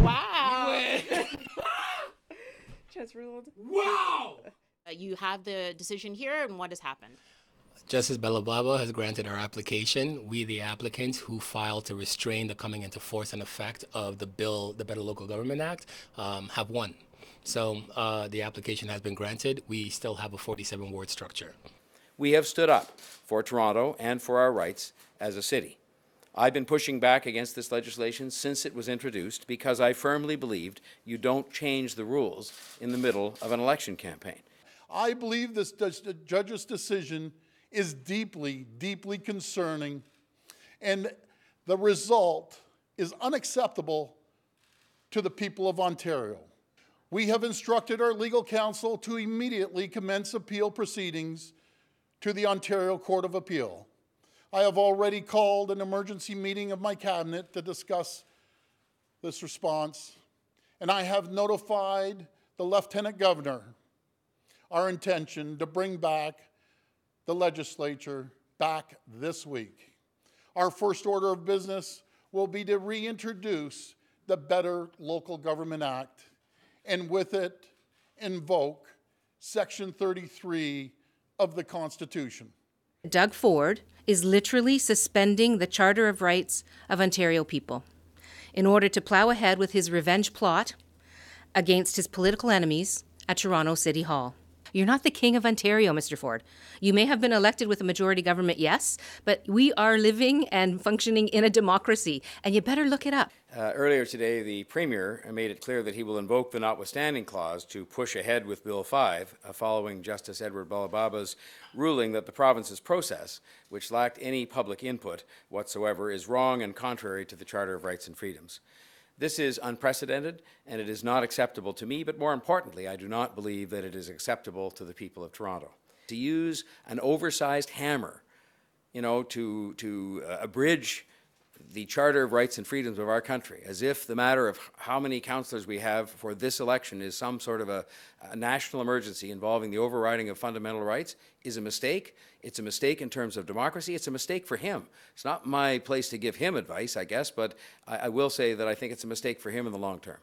Wow. Just ruled. Wow! You have the decision here, and what has happened? Justice Balablava has granted our application. We, the applicants who filed to restrain the coming into force and effect of the bill, the Better Local Government Act, have won. So the application has been granted. We still have a 47-ward structure. We have stood up for Toronto and for our rights as a city. I've been pushing back against this legislation since it was introduced because I firmly believed you don't change the rules in the middle of an election campaign. I believe this judge's decision is deeply, deeply concerning, and the result is unacceptable to the people of Ontario. We have instructed our legal counsel to immediately commence appeal proceedings to the Ontario Court of Appeal. I have already called an emergency meeting of my cabinet to discuss this response, and I have notified the Lieutenant Governor our intention to bring back the legislature back this week. Our first order of business will be to reintroduce the Better Local Government Act, and with it invoke Section 33 of the Constitution. Doug Ford is literally suspending the Charter of Rights of Ontario people in order to plow ahead with his revenge plot against his political enemies at Toronto City Hall. You're not the king of Ontario, Mr. Ford. You may have been elected with a majority government, yes, but we are living and functioning in a democracy, and you better look it up. Earlier today, the Premier made it clear that he will invoke the notwithstanding clause to push ahead with Bill 5, following Justice Edward Balababa's ruling that the province's process, which lacked any public input whatsoever, is wrong and contrary to the Charter of Rights and Freedoms. This is unprecedented, and it is not acceptable to me, but more importantly, I do not believe that it is acceptable to the people of Toronto. To use an oversized hammer, to abridge the Charter of Rights and Freedoms of our country, as if the matter of how many councillors we have for this election is some sort of a national emergency involving the overriding of fundamental rights, is a mistake. It's a mistake in terms of democracy. It's a mistake for him. It's not my place to give him advice, I guess, but I will say that I think it's a mistake for him in the long term.